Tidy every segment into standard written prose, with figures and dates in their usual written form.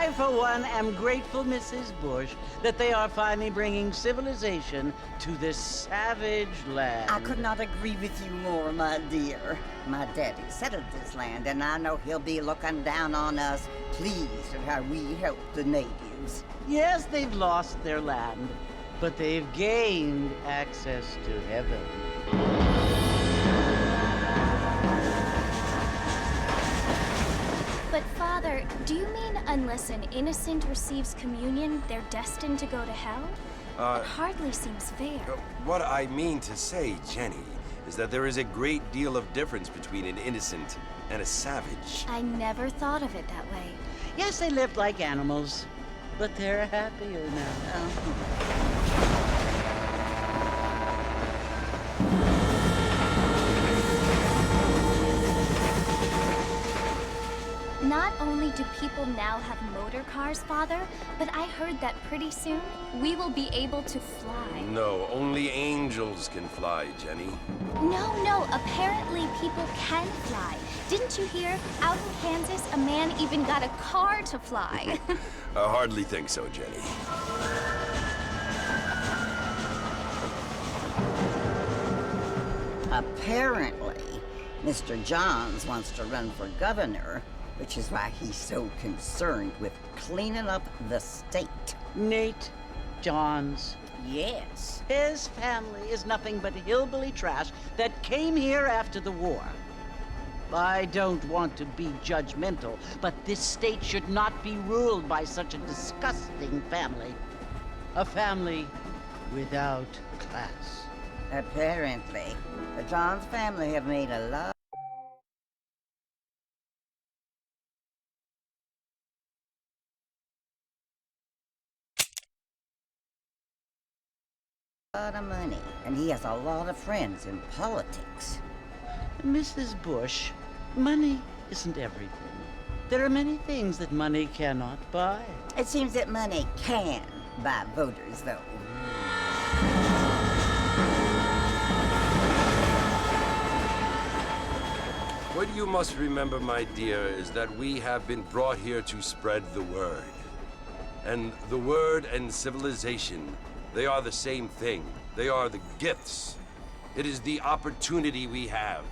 I, for one, am grateful, Mrs. Bush, that they are finally bringing civilization to this savage land. I could not agree with you more, my dear. My daddy settled this land, and I know he'll be looking down on us, pleased at how we help the natives. Yes, they've lost their land, but they've gained access to heaven. But Father, do you mean unless an innocent receives communion, they're destined to go to hell? It hardly seems fair. What I mean to say, Jenny, is that there is a great deal of difference between an innocent and a savage. I never thought of it that way. Yes, they lived like animals, but they're happier now. Not only do people now have motor cars, Father, but I heard that pretty soon we will be able to fly. No, only angels can fly, Jenny. No, apparently people can fly. Didn't you hear? Out in Kansas, a man even got a car to fly. I hardly think so, Jenny. Apparently, Mr. Johns wants to run for governor, which is why he's so concerned with cleaning up the state. Nate Johns. Yes. His family is nothing but hillbilly trash that came here after the war. I don't want to be judgmental, but this state should not be ruled by such a disgusting family. A family without class. Apparently, the Johns family have made a lot of money, and he has a lot of friends in politics. Mrs. Bush, money isn't everything. There are many things that money cannot buy. It seems that money can buy voters, though. What you must remember, my dear, is that we have been brought here to spread the word. And the word and civilization, they are the same thing. They are the gifts. It is the opportunity we have,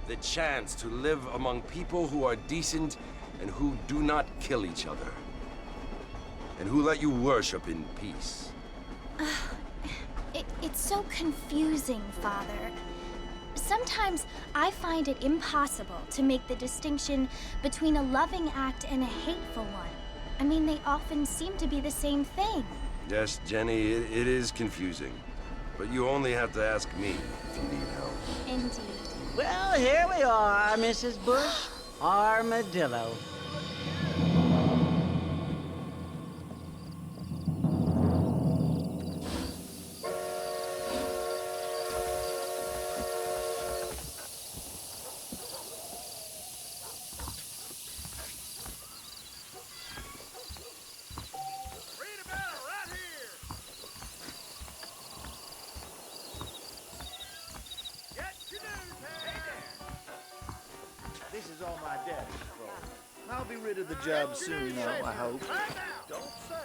the chance to live among people who are decent and who do not kill each other, and who let you worship in peace. It's so confusing, Father. Sometimes I find it impossible to make the distinction between a loving act and a hateful one. I mean, they often seem to be the same thing. Yes, Jenny, it is confusing. But you only have to ask me if you need help. Indeed. Well, here we are, Mrs. Bush. Armadillo. This is all my daddy's fault. I'll be rid of the job soon, though, I hope. Don't say.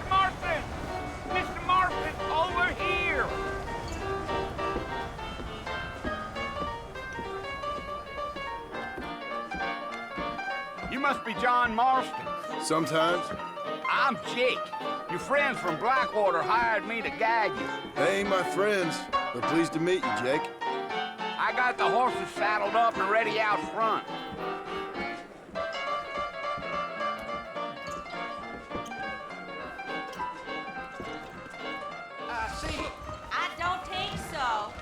Martin! Mr. Martin, over here! You must be John Marston. Sometimes. I'm Jake. Your friends from Blackwater hired me to guide you. They ain't my friends, but pleased to meet you, Jake. I got the horses saddled up and ready out front. See, I don't think so.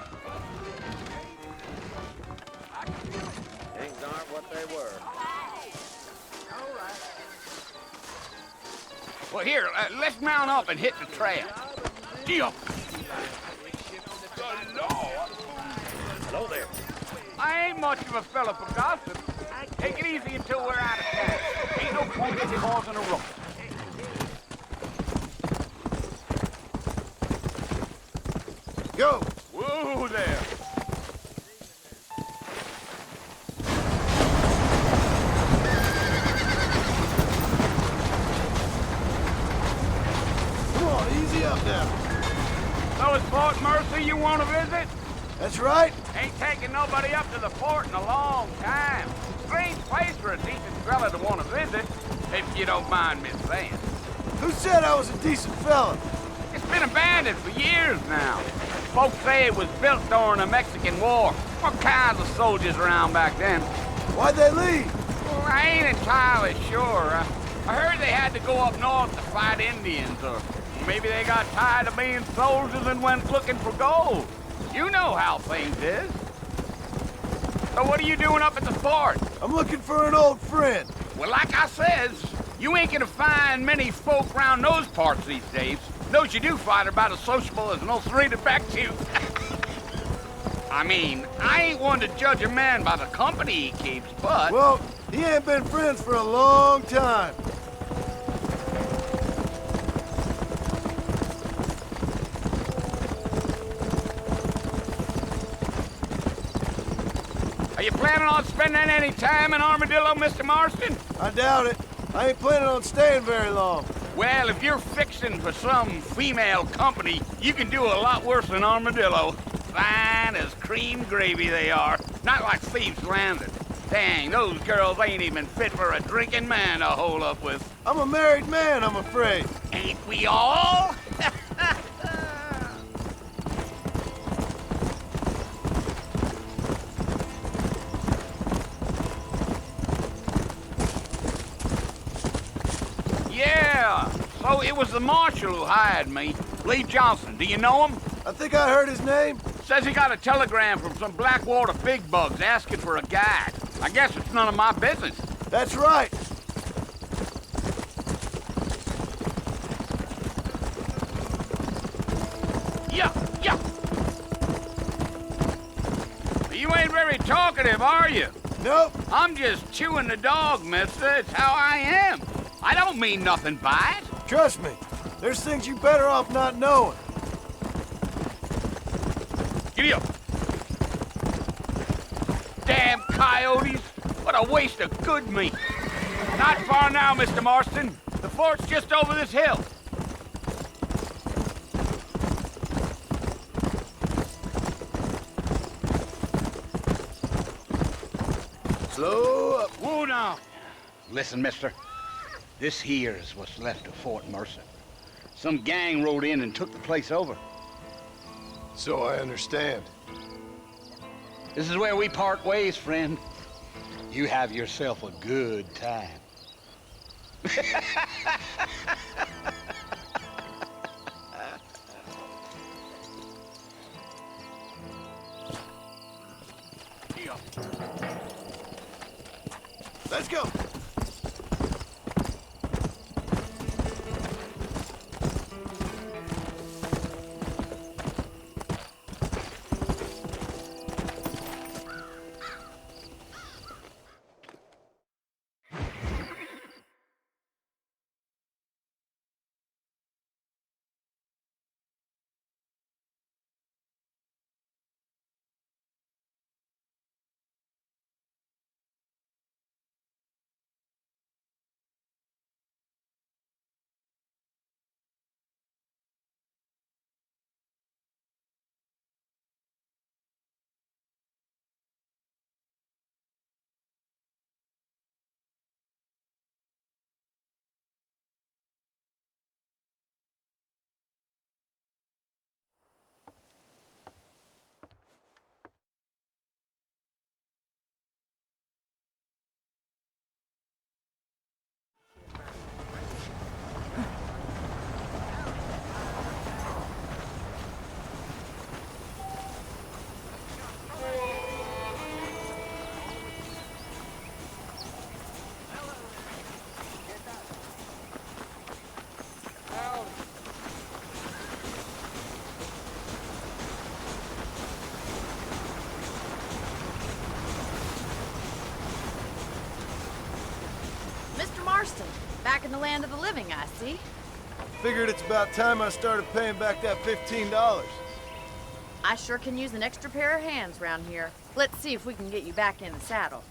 things aren't what they were. All right. Well, here, let's mount up and hit the trail. Deal. Hello there. I ain't much of a fella for gossip. Take it easy until we're out of town. Ain't no point in causing a ruckus. Go! Whoa there. Come on, easy up now. So it's Fort Mercy you want to visit? That's right. Ain't taking nobody up to the fort in a long time. Strange place for a decent fella to want to visit, if you don't mind me saying. Who said I was a decent fella? It's been abandoned for years now. Folks say it was built during the Mexican War. What kinds of soldiers around back then? Why'd they leave? Well, I ain't entirely sure. I heard they had to go up north to fight Indians, or maybe they got tired of being soldiers and went looking for gold. You know how things is. So what are you doing up at the fort? I'm looking for an old friend. Well, like I says, you ain't gonna find many folk around those parts these days. Those you do find are about as sociable as an old serrated back tooth. I mean, I ain't one to judge a man by the company he keeps, but... Well, he ain't been friends for a long time. Are you planning on spending any time in Armadillo, Mr. Marston? I doubt it. I ain't planning on staying very long. Well, if you're fixing for some female company, you can do a lot worse than Armadillo. Fine as cream gravy they are. Not like Thieves' Landing. Dang, those girls ain't even fit for a drinking man to hole up with. I'm a married man, I'm afraid. Ain't we all? Yeah, so it was the marshal who hired me. Lee Johnson, do you know him? I think I heard his name. Says he got a telegram from some Blackwater big bugs asking for a guide. I guess it's none of my business. That's right. Yeah. You ain't very talkative, are you? Nope. I'm just chewing the dog, mister. It's how I am. I don't mean nothing by it. Trust me. There's things you better off not knowing. Giddy up. Damn coyotes. What a waste of good meat. Not far now, Mr. Marston. The fort's just over this hill. Slow up. Whoa now. Listen, mister. This here is what's left of Fort Mercer. Some gang rode in and took the place over. So I understand. This is where we part ways, friend. You have yourself a good time. Let's go. Back in the land of the living, I see. Figured it's about time I started paying back that $15. I sure can use an extra pair of hands around here. Let's see if we can get you back in the saddle.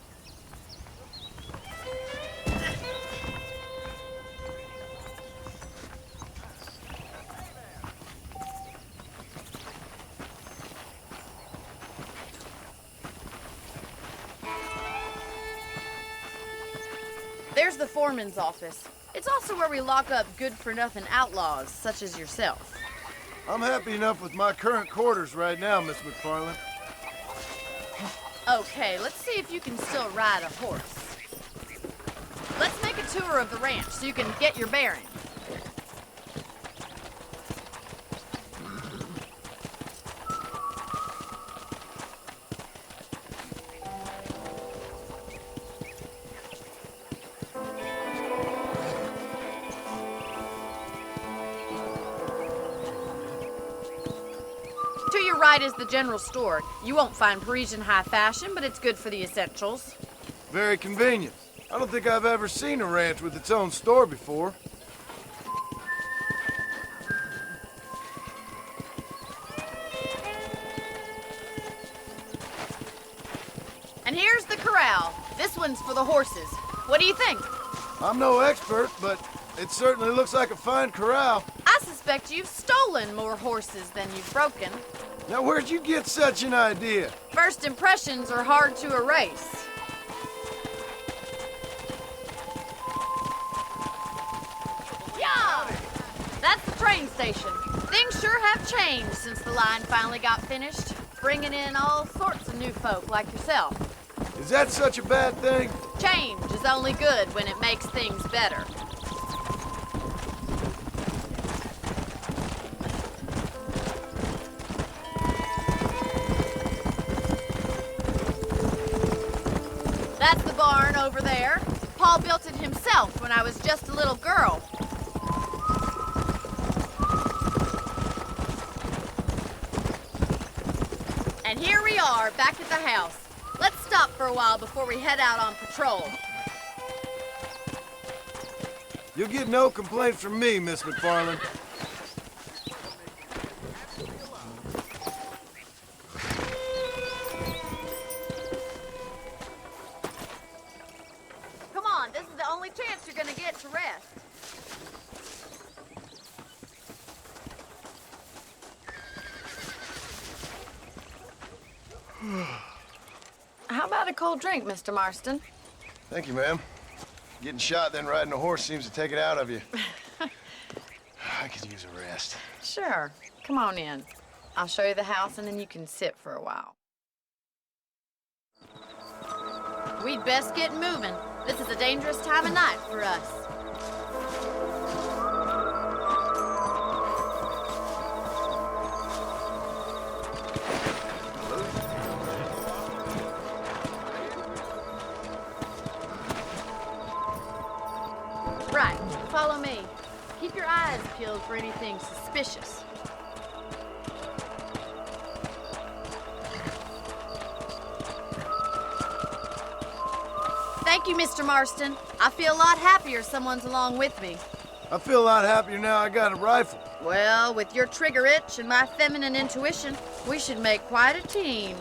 There's the foreman's office. It's also where we lock up good-for-nothing outlaws, such as yourself. I'm happy enough with my current quarters right now, Miss McFarland. Okay, let's see if you can still ride a horse. Let's make a tour of the ranch so you can get your bearings. To your right is the general store. You won't find Parisian high fashion, but it's good for the essentials. Very convenient. I don't think I've ever seen a ranch with its own store before. And here's the corral. This one's for the horses. What do you think? I'm no expert, but it certainly looks like a fine corral. I suspect you've stolen more horses than you've broken. Now, where'd you get such an idea? First impressions are hard to erase. Yeah! That's the train station. Things sure have changed since the line finally got finished, bringing in all sorts of new folk like yourself. Is that such a bad thing? Change is only good when it makes things better. That's the barn over there. Paul built it himself when I was just a little girl. And here we are, back at the house. Let's stop for a while before we head out on patrol. You'll get no complaints from me, Miss McFarland. Come on, this is the only chance you're gonna get to rest. How about a cold drink, Mr. Marston? Thank you, ma'am. Getting shot, then riding a horse seems to take it out of you. I could use a rest. Sure. Come on in. I'll show you the house and then you can sit for a while. We'd best get moving. This is a dangerous time of night for us. Right, follow me. Keep your eyes peeled for anything suspicious. Thank you, Mr. Marston. I feel a lot happier someone's along with me. I feel a lot happier now I got a rifle. Well, with your trigger itch and my feminine intuition, we should make quite a team.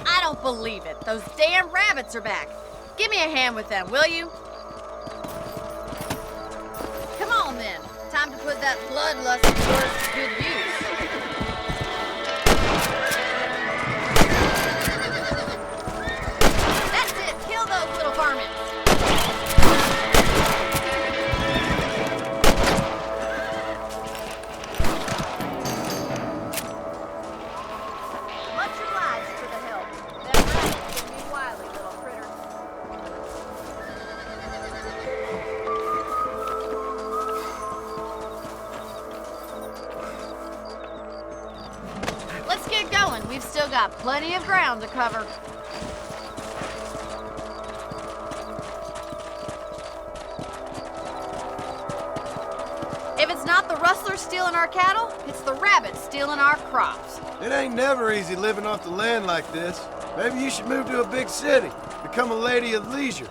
I don't believe it. Those damn rabbits are back. Give me a hand with them, will you? Come on, then. Time to put that bloodlust of yours to good use. That's it. Kill those little varmints. Much obliged for the help. Them rabbits can be wily little critters. Let's get going. We've still got plenty of ground to cover. If it's the rustlers stealing our cattle, it's the rabbits stealing our crops. It ain't never easy living off the land like this. Maybe you should move to a big city, become a lady of leisure.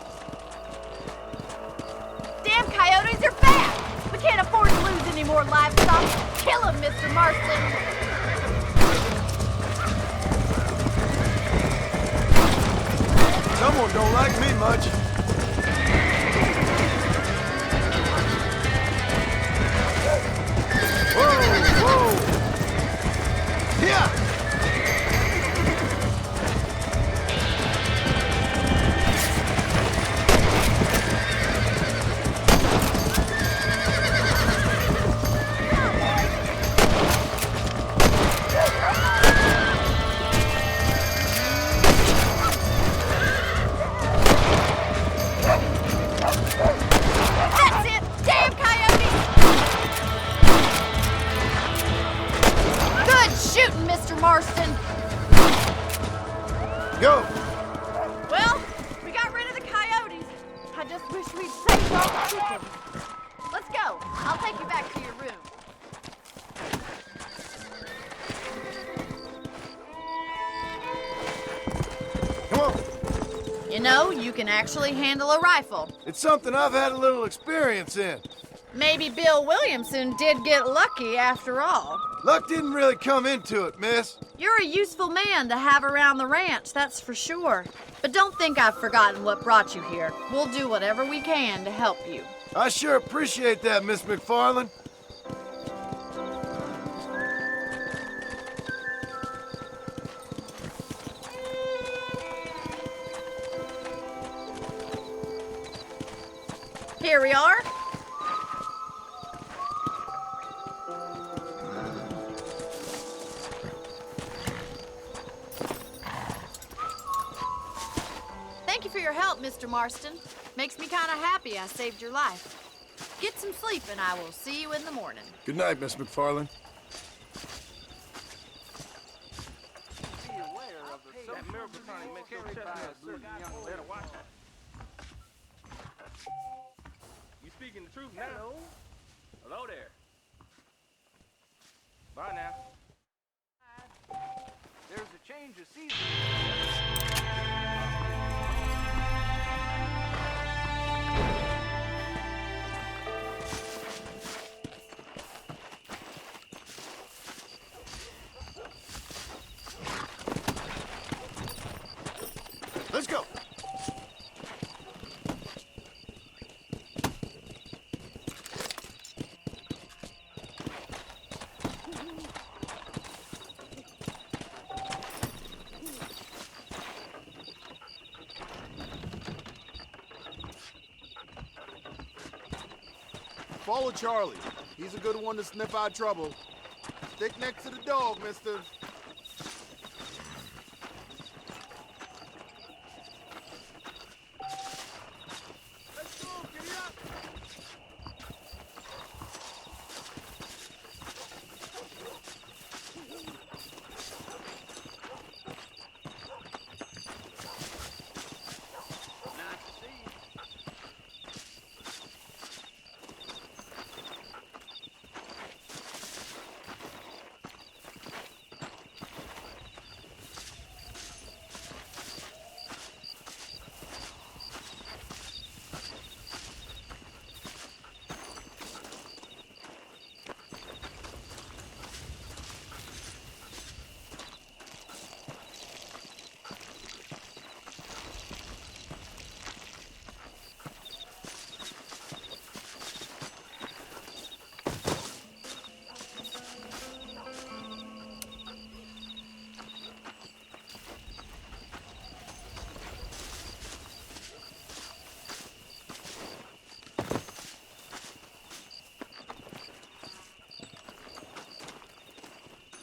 Damn coyotes are bad! We can't afford to lose any more livestock. Kill them, Mr. Marston! Someone don't like me much. Whoa, whoa! Yeah! Marston! Go! Well, we got rid of the coyotes. I just wish we'd saved all the chickens. Let's go. I'll take you back to your room. Come on! You know, you can actually handle a rifle. It's something I've had a little experience in. Maybe Bill Williamson did get lucky after all. Luck didn't really come into it, miss. You're a useful man to have around the ranch, that's for sure. But don't think I've forgotten what brought you here. We'll do whatever we can to help you. I sure appreciate that, Miss McFarland. Here we are. Thank you for your help, Mr. Marston. Makes me kind of happy I saved your life. Get some sleep and I will see you in the morning. Good night, Miss McFarland. You speaking the truth now? Hello there. Bye now. There's a change of season. Let's go. Follow Charlie. He's a good one to sniff out trouble. Stick next to the dog, mister. Let's go, giddy up! Nice to see you.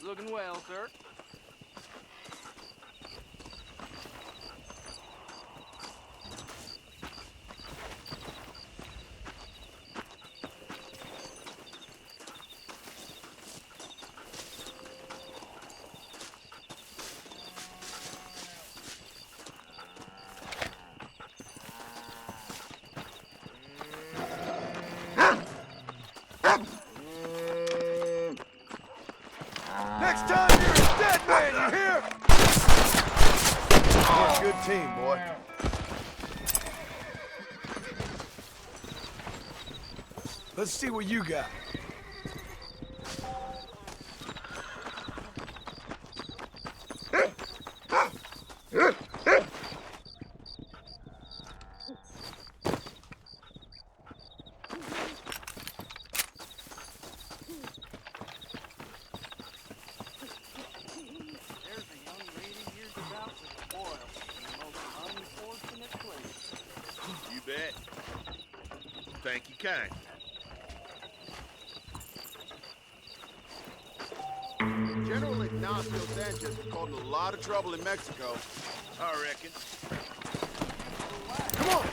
Looking well, sir. team, boy. Let's see what you got. You bet. Thank you kind. General Ignacio Sanchez caused a lot of trouble in Mexico. I reckon. Come on!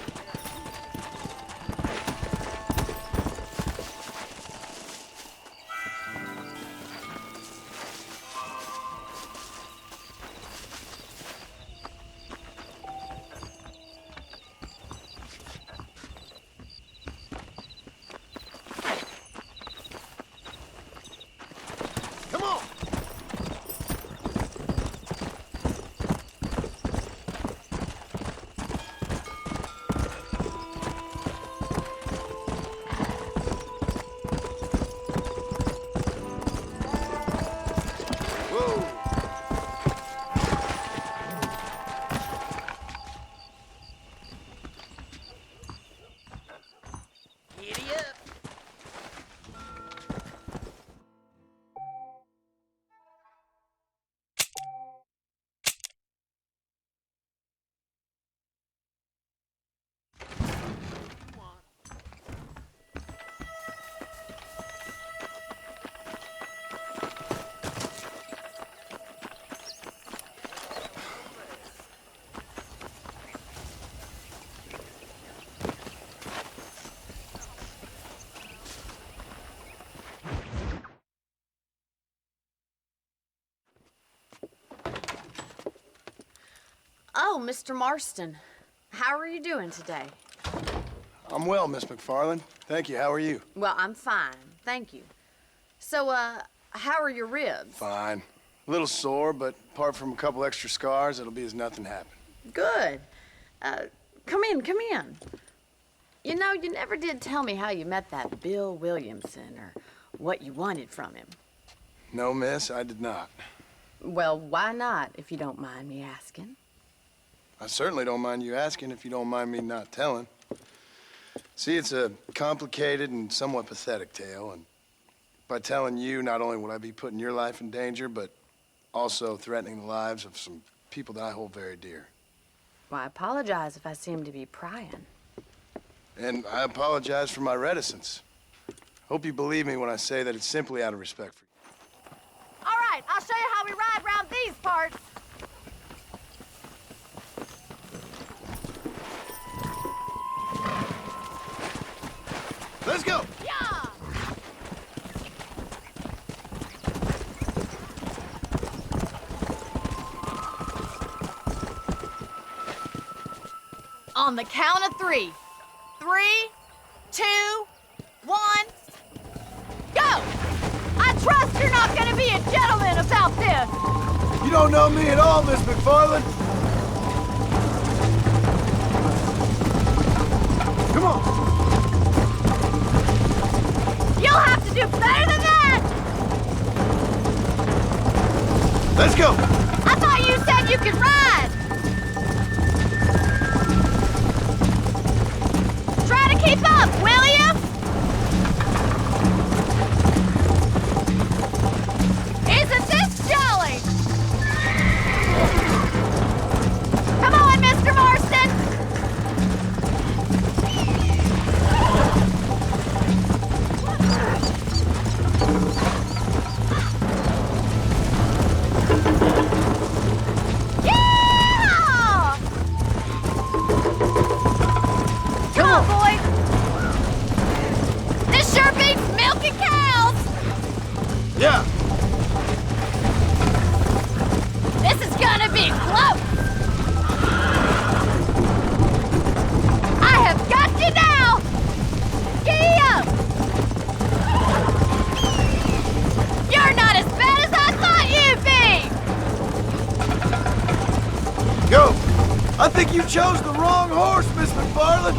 Come on! Whoa! Giddy up. Oh, Mr. Marston. How are you doing today? I'm well, Miss McFarland. Thank you. How are you? Well, I'm fine. Thank you. So, how are your ribs? Fine. A little sore, but apart from a couple extra scars, it'll be as nothing happened. Good. Come in, come in. You know, you never did tell me how you met that Bill Williamson or what you wanted from him. No, miss, I did not. Well, why not, if you don't mind me asking? I certainly don't mind you asking if you don't mind me not telling. See, it's a complicated and somewhat pathetic tale, and by telling you, not only would I be putting your life in danger, but also threatening the lives of some people that I hold very dear. Well, I apologize if I seem to be prying. And I apologize for my reticence. Hope you believe me when I say that it's simply out of respect for you. All right, I'll show you how we ride around these parts. Let's go! Yeah! On the count of 3. 3, 2, 1, go! I trust you're not gonna be a gentleman about this! You don't know me at all, Miss McFarland. Come on. You'll have to do better than that! Let's go! I thought you said you could ride! Try to keep up, will you? Isn't this jolly? Come on, Mr. Marston! Yeah! Come on, boy! This sure beats milking cows! Yeah! This is gonna be close! I have got you now! Giddy up! You're not as bad as I thought you'd be! Go! think you chose the wrong horse, Miss McFarland.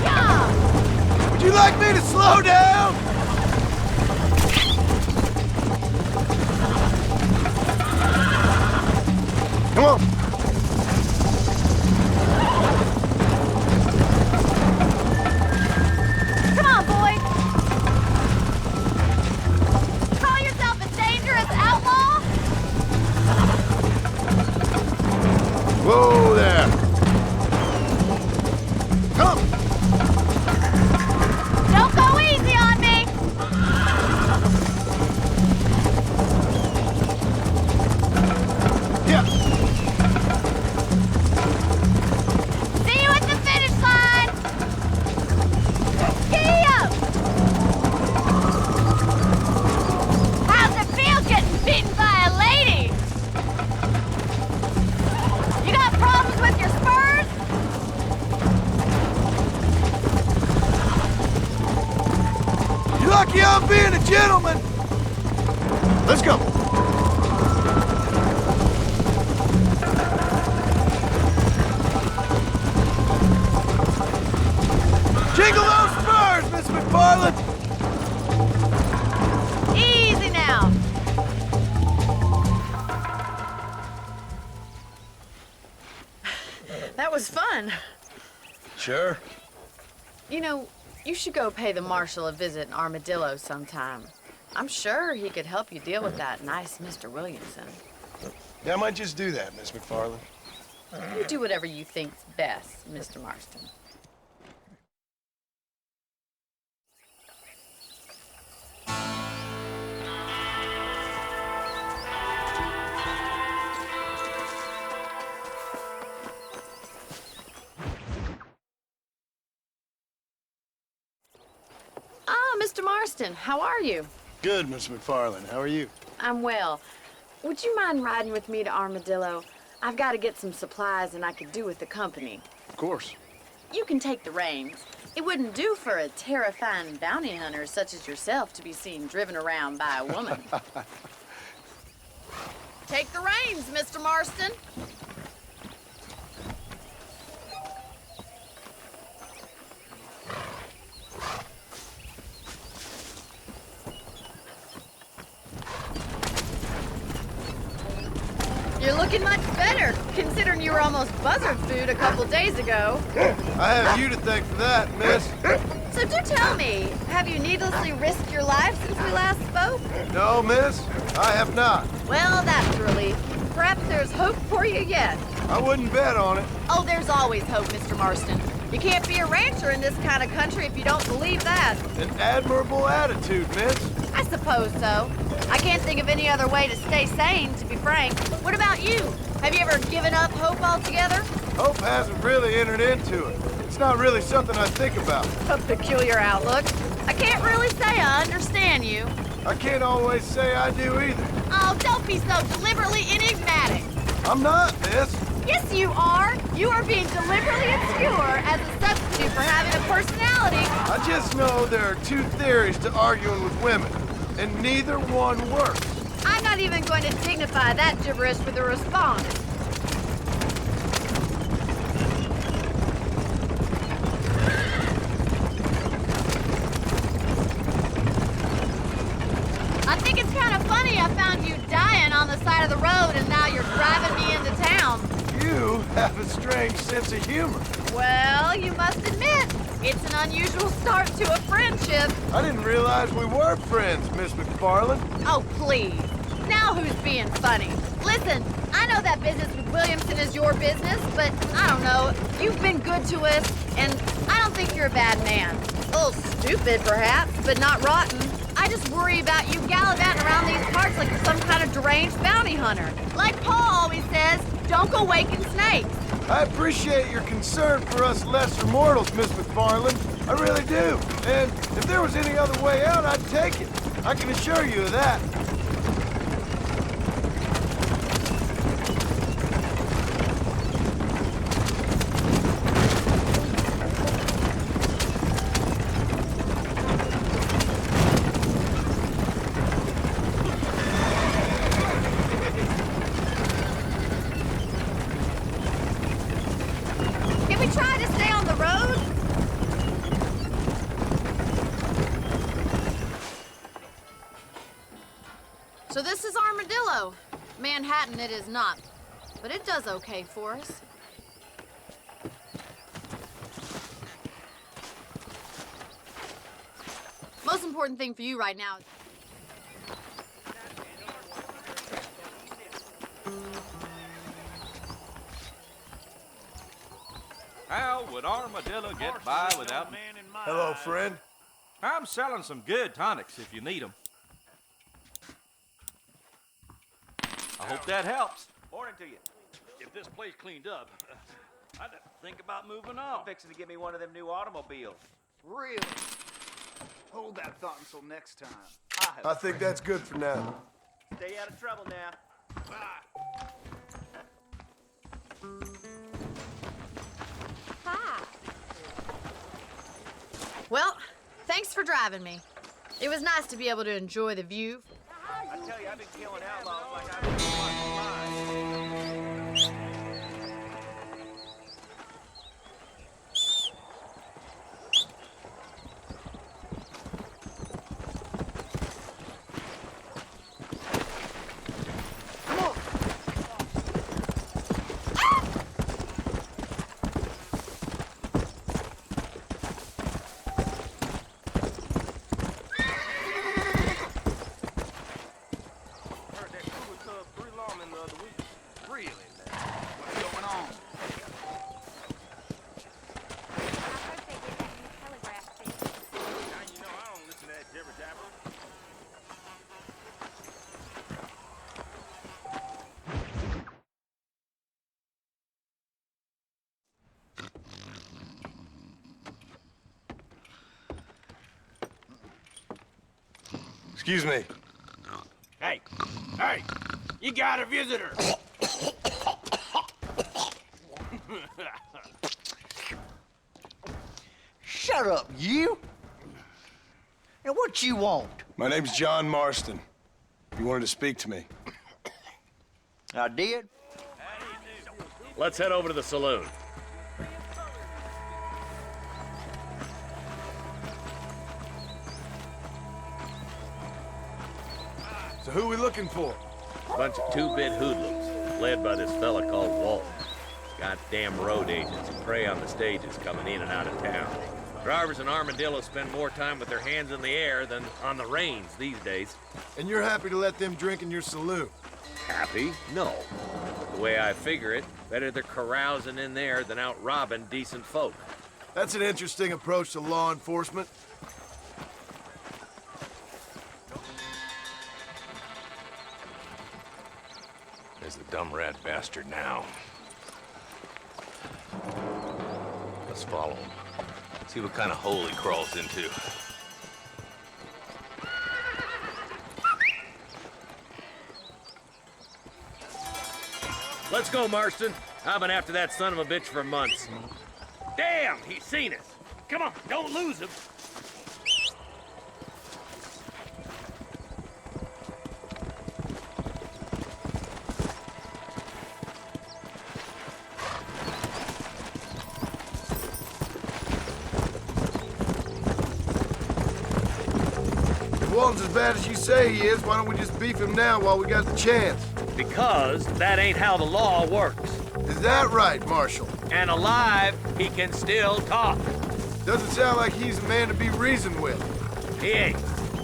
Yeah! Would you like me to slow down? Come on. Come on, boy! Call yourself a dangerous outlaw? Whoa there. Come. Don't go easy on me! Yeah. See you at the finish line! Giddy up! How's it feel getting beaten by a lady? You got problems with your spurs? You're lucky I'm being a gentleman. Let's go. Jingle those spurs, Miss McFarland. Easy now. That was fun. Sure. You know, you should go pay the marshal a visit in Armadillo sometime. I'm sure he could help you deal with that nice Mr. Williamson. Yeah, I might just do that, Miss McFarland. You do whatever you think's best, Mr. Marston. Mr. Marston, how are you? Good, Miss McFarland. How are you? I'm well. Would you mind riding with me to Armadillo? I've got to get some supplies and I could do with the company. Of course. You can take the reins. It wouldn't do for a terrifying bounty hunter such as yourself to be seen driven around by a woman. Take the reins, Mr. Marston. You're looking much better, considering you were almost buzzard food a couple days ago. I have you to thank for that, miss. So do tell me, have you needlessly risked your life since we last spoke? No, miss, I have not. Well, that's a relief. Perhaps there's hope for you yet. I wouldn't bet on it. Oh, there's always hope, Mr. Marston. You can't be a rancher in this kind of country if you don't believe that. An admirable attitude, miss. I suppose so. I can't think of any other way to stay sane, to be frank. What about you? Have you ever given up hope altogether? Hope hasn't really entered into it. It's not really something I think about. A peculiar outlook. I can't really say I understand you. I can't always say I do either. Oh, don't be so deliberately enigmatic. I'm not, miss. Yes, you are. You are being deliberately obscure as a substitute for having a personality. I just know there are two theories to arguing with women, and neither one works. I'm not even going to dignify that gibberish with a response. I think it's kind of funny I found you dying on the side of the road and now you're driving me into town. You have a strange sense of humor. Well, you must admit, it's an unusual start to a friendship. I didn't realize we were friends, Miss McFarland. Oh, please. Now who's being funny? Listen, I know that business with Williamson is your business, but I don't know. You've been good to us, and I don't think you're a bad man. A little stupid, perhaps, but not rotten. I just worry about you gallivanting around these parts like you're some kind of deranged bounty hunter. Like Paul always says, don't go waking snakes. I appreciate your concern for us lesser mortals, Miss McFarland. I really do. And if there was any other way out, I'd take it. I can assure you of that. we try to stay on the road? So this is Armadillo. Manhattan it is not, but it does okay for us. Most important thing for you right now is... How would Armadillo get by without me? Hello, friend. I'm selling some good tonics if you need them. I hope that helps. Morning to you. If this place cleaned up, I'd think about moving on. Fixing to get me one of them new automobiles. Really? Hold that thought until next time. I think that's good for now. Stay out of trouble now. Bye. Hi. Well, thanks for driving me. It was nice to be able to enjoy the view. I tell you, I've been killing outlaws like I've been watching mine. Excuse me. Hey, you got a visitor. Shut up, you! Now what you want? My name's John Marston. You wanted to speak to me. I did. Let's head over to the saloon. So who we looking for? Bunch of two-bit hoodlums, led by this fella called Walton. Goddamn road agents who prey on the stages coming in and out of town. Drivers in Armadillo spend more time with their hands in the air than on the reins these days. And you're happy to let them drink in your saloon? Happy? No. The way I figure it, better they're carousing in there than out robbing decent folk. That's an interesting approach to law enforcement. There's the dumb rat bastard now. Let's follow him. See what kind of hole he crawls into. Let's go, Marston. I've been after that son of a bitch for months. Damn, he's seen us. Come on, don't lose him. If Walton's as bad as you say he is, why don't we just beef him now while we got the chance? Because that ain't how the law works. Is that right, Marshal? And alive, he can still talk. Doesn't sound like he's a man to be reasoned with. He ain't.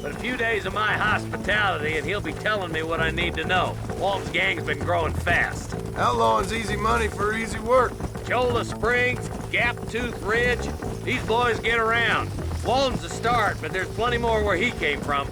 But a few days of my hospitality and he'll be telling me what I need to know. Walt's gang's been growing fast. Outlawing's easy money for easy work. Cholla Springs, Gap Tooth Ridge, these boys get around. Walton's a start, but there's plenty more where he came from.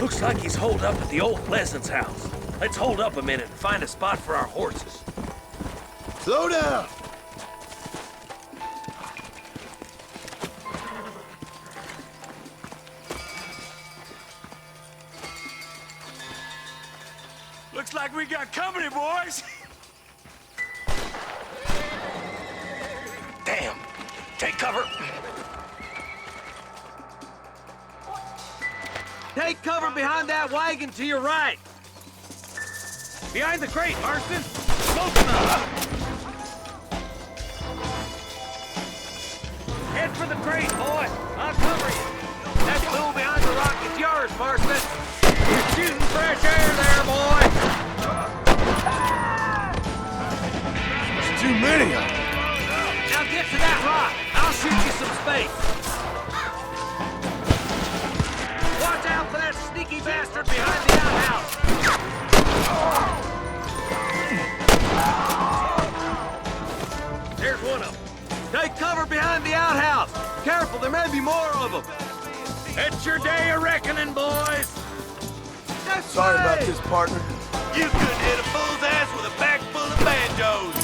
Looks like he's holed up at the old Pleasance house. Let's hold up a minute and find a spot for our horses. Slow down! Looks like we got company, boys. cover. Take cover behind that wagon to your right. Behind the crate, Marston. Smoking up. Head for the crate, boy. I'll cover you. That tool behind the rock is yours, Marston. You're shooting fresh air there, boy. There's too many of them. Now get to that rock. I'll shoot you some space. Watch out for that sneaky bastard behind the outhouse. There's one of them. Take cover behind the outhouse. Careful, there may be more of them. It's your day of reckoning, boys. Sorry about this, partner. You couldn't hit a fool's ass with a bag full of banjos.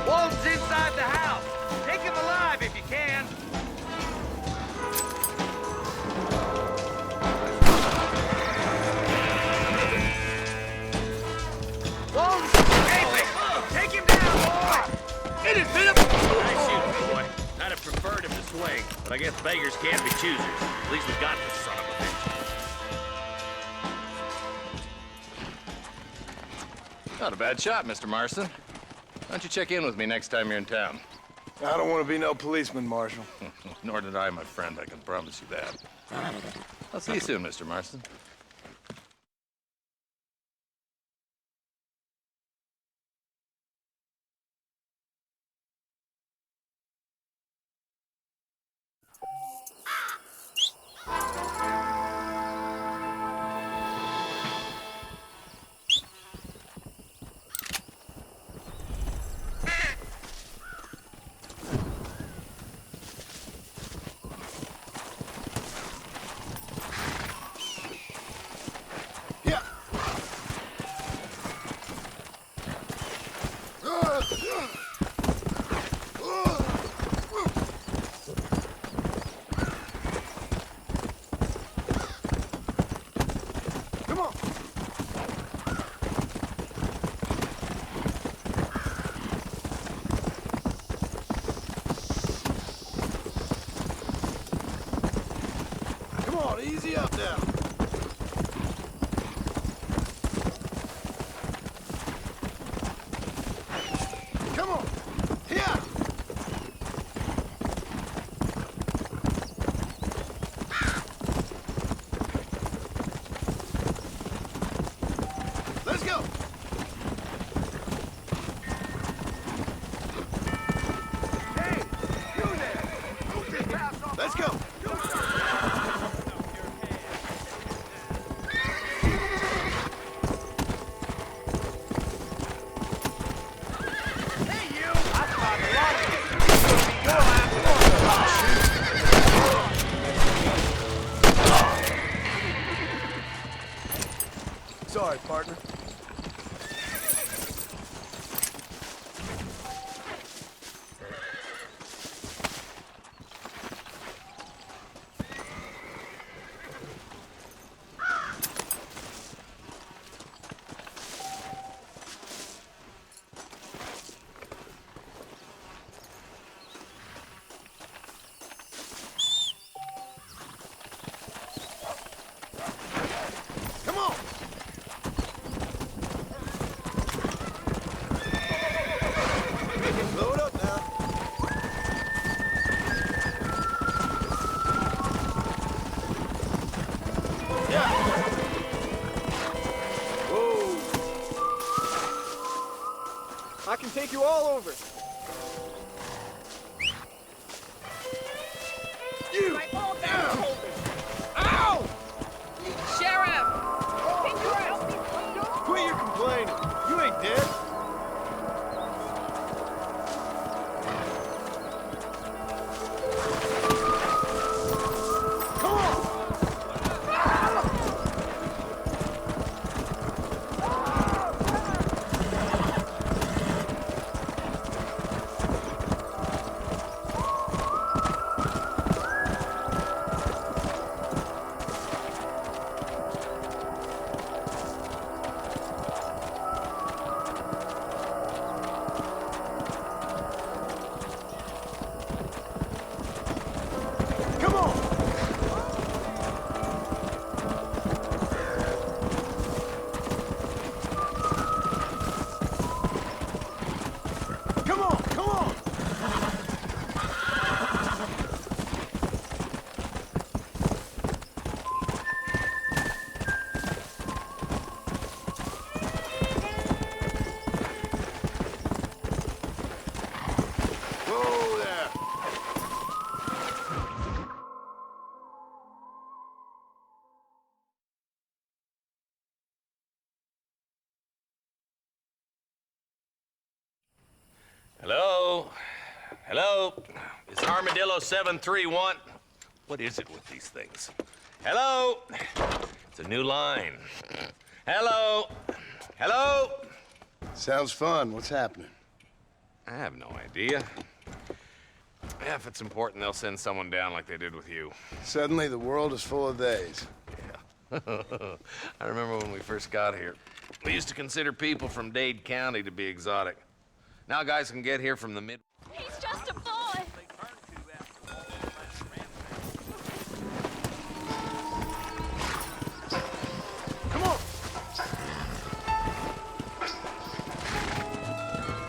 Walton's inside the house. Take him alive if you can. Walton! Hey, take him down, boy! Hit it, hit him! Nice shooting, boy. I'd have preferred him to swing, but I guess beggars can't be choosers. At least we got this son of a bitch. Not a bad shot, Mr. Marston. Why don't you check in with me next time you're in town? I don't want to be no policeman, Marshal. Nor did I, my friend. I can promise you that. I'll see you soon, Mr. Marston. Easy up now. Come on. Here. Let's go. Hey, you there. Let's go. Sorry, partner. I can take you all over. You! Down! Ow! Sheriff! Can you help me? Quit your complaining. You ain't dead. Hello? Hello? It's Armadillo 731. What is it with these things? Hello? It's a new line. Hello? Hello? Sounds fun. What's happening? I have no idea. Yeah, if it's important, they'll send someone down like they did with you. Suddenly, the world is full of days. Yeah. I remember when we first got here. We used to consider people from Dade County to be exotic. Now guys can get here from the mid... He's just a boy. Come on.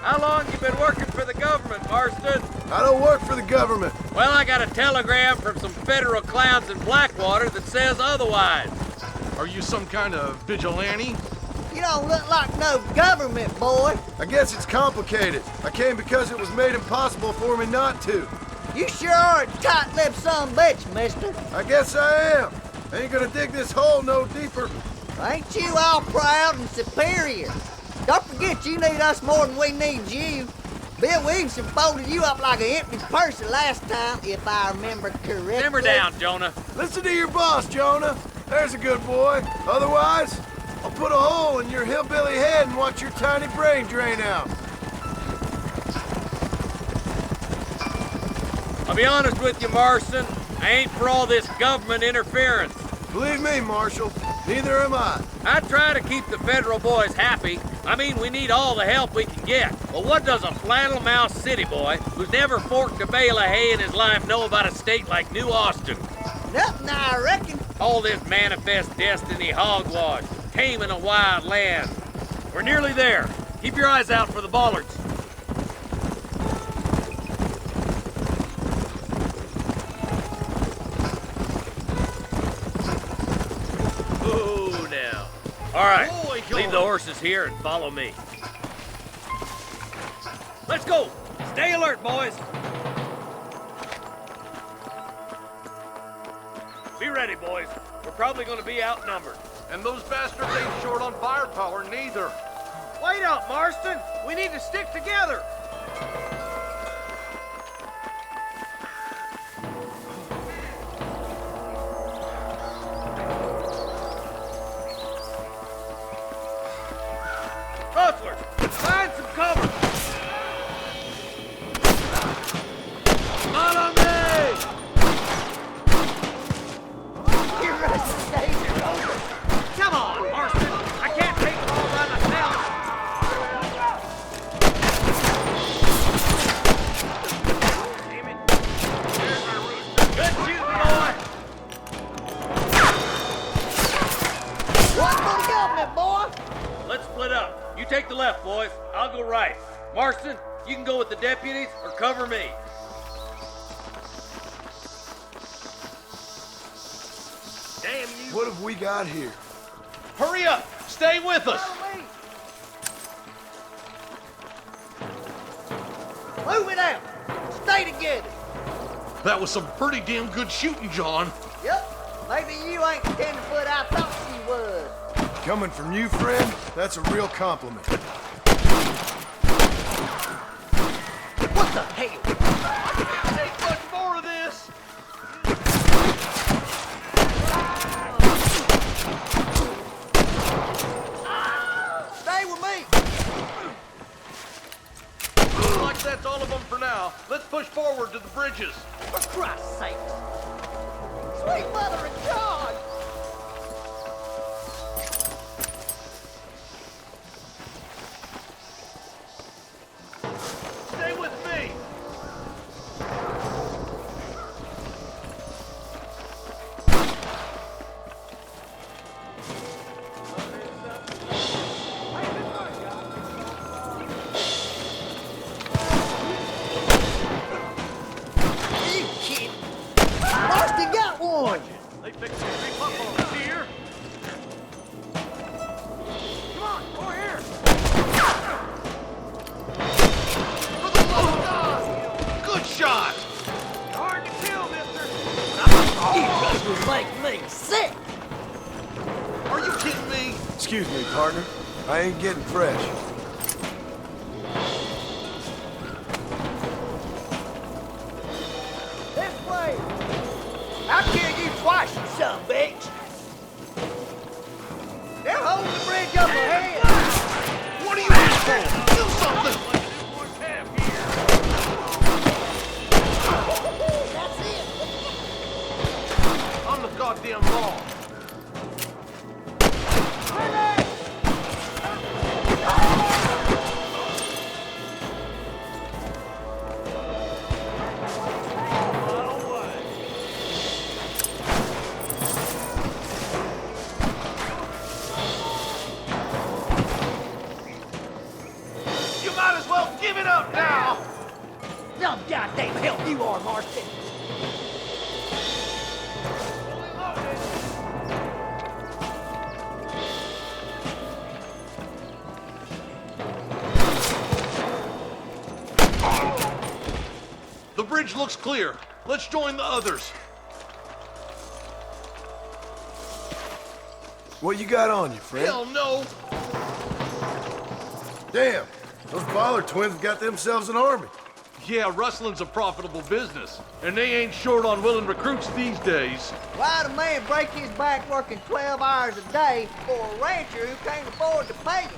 How long you been working for the government, Marston? I don't work for the government. Well, I got a telegram from some federal clowns in Blackwater that says otherwise. Are you some kind of vigilante? You don't look like no government, boy. I guess it's complicated. I came because it was made impossible for me not to. You sure are a tight-lipped son of a bitch, mister. I guess I am. I ain't gonna dig this hole no deeper. Ain't you all proud and superior? Don't forget you need us more than we need you. Bill Williamson folded you up like an empty purse the last time, if I remember correctly. Simmer down, Jonah. Listen to your boss, Jonah. There's a good boy. Otherwise, I'll put a hole in your hillbilly head and watch your tiny brain drain out. I'll be honest with you, Marston. I ain't for all this government interference. Believe me, Marshal, neither am I. I try to keep the federal boys happy. I mean, we need all the help we can get. But what does a flannel-mouthed city boy who's never forked a bale of hay in his life know about a state like New Austin? Nothing, I reckon. All this manifest destiny hogwash, taming a wild land. We're nearly there. Keep your eyes out for the bollards. Ooh, now. All right, leave the horses here and follow me. Let's go. Stay alert, boys. Be ready, boys. We're probably going to be outnumbered. And those bastards ain't short on firepower, neither. Wait up, Marston. We need to stick together. Rustlers, find some cover. Not on me! You're rushing danger over. Come on, Marston. I can't take them all by myself. Damn it. There's my rooster. Good shooting, boy. What for the government, boy? Let's split up. You take the left, boys. I'll go right. Marston, you can go with the deputies or cover me. Damn you. What have we got here? Hurry up! Stay with us! Move it out. Stay together. That was some pretty damn good shooting, John. Yep. Maybe you ain't the tenderfoot I thought you was. Coming from you, friend, that's a real compliment. What the hell? Ain't much more of this. Stay with me. Looks like that's all of them for now. Let's push forward to the bridges. For Christ's sake. Sweet mother of God. Stay with me! You kid. Marston got one. They fixed some big buffaloes here. Come on, over here. Good shot! Hard to kill, mister. You guys will make me sick. Are you kidding me? Excuse me, partner. I ain't getting fresh. Bridge up ahead! What are you waiting for? Do something! That's it! On the goddamn law! You might as well give it up now! Some goddamn help you are, Marston! The bridge looks clear. Let's join the others. What you got on you, friend? Hell no! Damn, those Baller twins have got themselves an army. Yeah, rustling's a profitable business, and they ain't short on willing recruits these days. Why'd a man break his back working 12 hours a day for a rancher who can't afford to pay him?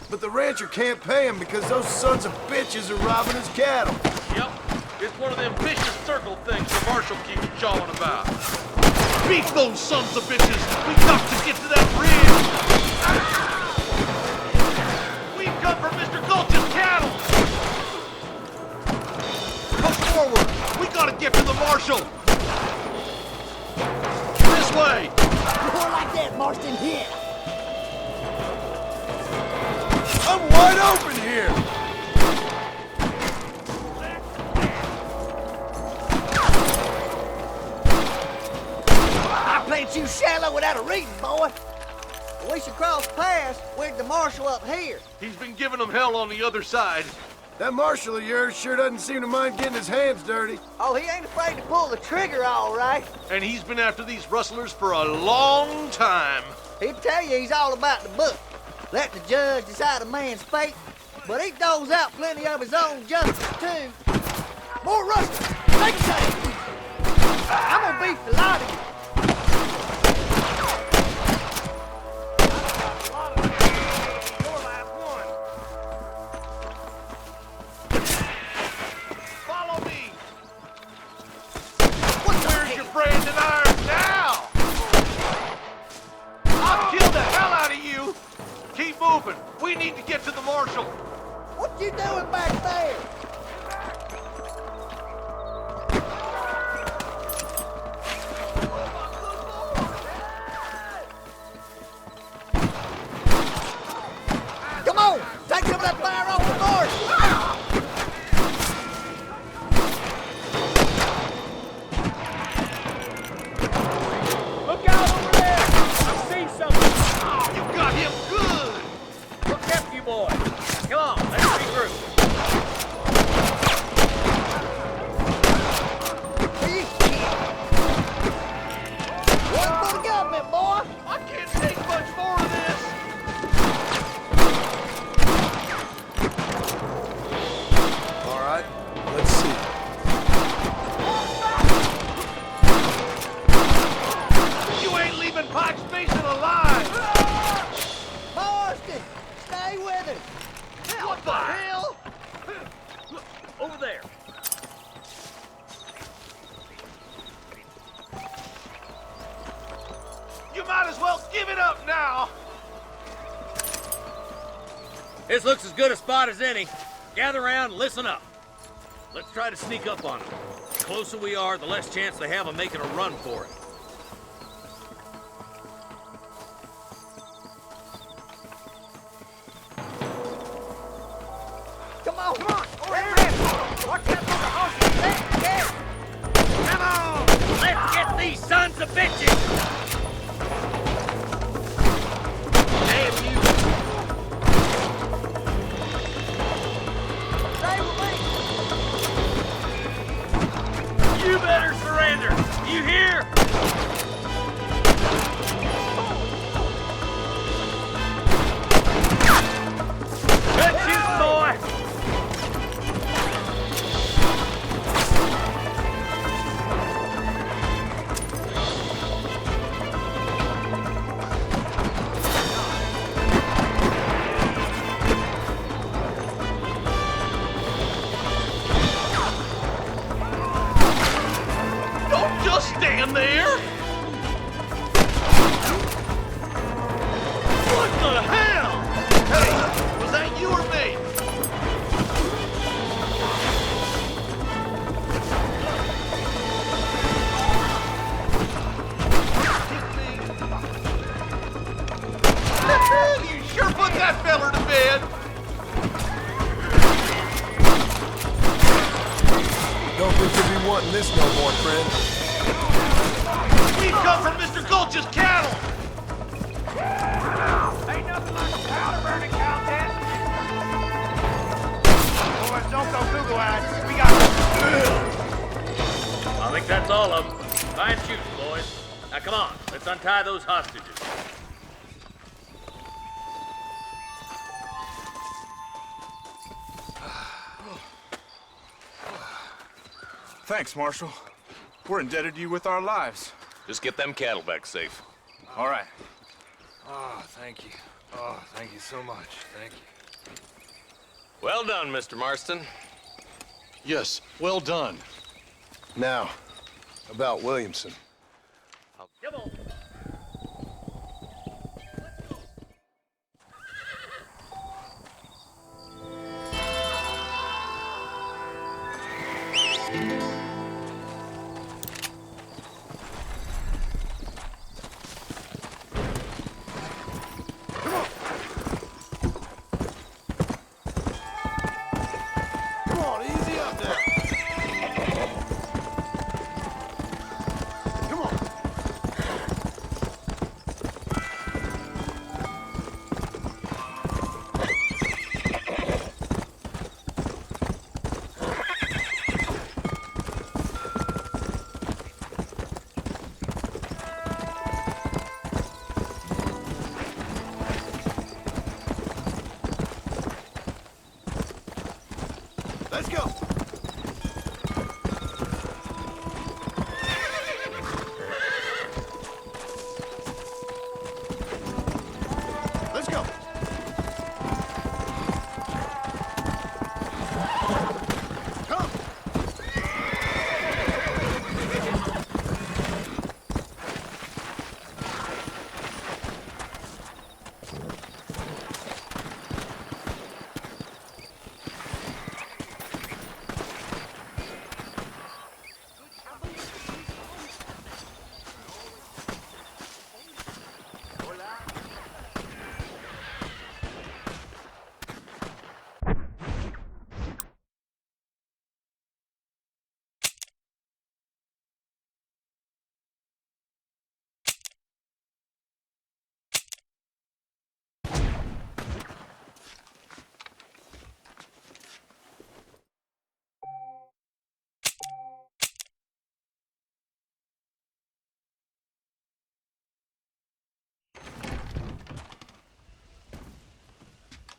But the rancher can't pay him because those sons of bitches are robbing his cattle. Yep, it's one of them vicious circle things the Marshal keeps jawing about. Beat those sons of bitches! We got to get to that bridge! We've come for Mr. Gulch's cattle! Come forward! We gotta get to the Marshal! This way! More like that, Marston, here! I'm wide open here! I plant you shallow without a reason, boy. We should cross paths with the Marshal up here. He's been giving them hell on the other side. That Marshal of yours sure doesn't seem to mind getting his hands dirty. Oh, he ain't afraid to pull the trigger, all right. And he's been after these rustlers for a long time. He'll tell you he's all about the book. Let the judge decide a man's fate, but he doles out plenty of his own justice, too. More rustlers! Take a chance! I'm gonna beat the lot of you. Follow me! Where's your brand and iron now? I'll kill the hell out of you! Keep moving. We need to get to the Marshal. What you doing back there? Come on! Take some of that fire off the Marshal! Look out over there! I see something! You got him good! Look after you, boy. Come on, let's regroup. One for the government, boy! I can't take much more of this! All right, let's see. You ain't leaving Pike's Basin alive! Marston, stay with us! What the hell? Over there. You might as well give it up now! This looks as good a spot as any. Gather around and listen up. Let's try to sneak up on them. The closer we are, the less chance they have of making a run for it. Come on! Over here! Watch out for the horses! There! Come on! Let's get these sons of bitches! Damn you! Stay with me! You better surrender! You hear? Good shooting, boy! that feller to bed. Don't think you'll be wanting this no more, friend. We come from Mr. Gulch's cattle. Ain't nothing like a powder burning contest. Boys, don't go Google-eyed. We got I think that's all of them. Fine shooting, boys. Now come on, let's untie those hostages. Thanks, Marshal. We're indebted to you with our lives. Just get them cattle back safe. All right. Oh, thank you. Oh, thank you so much. Thank you. Well done, Mr. Marston. Yes, well done. Now, about Williamson. Come on. Come on, easy up there. Come on. Let's go.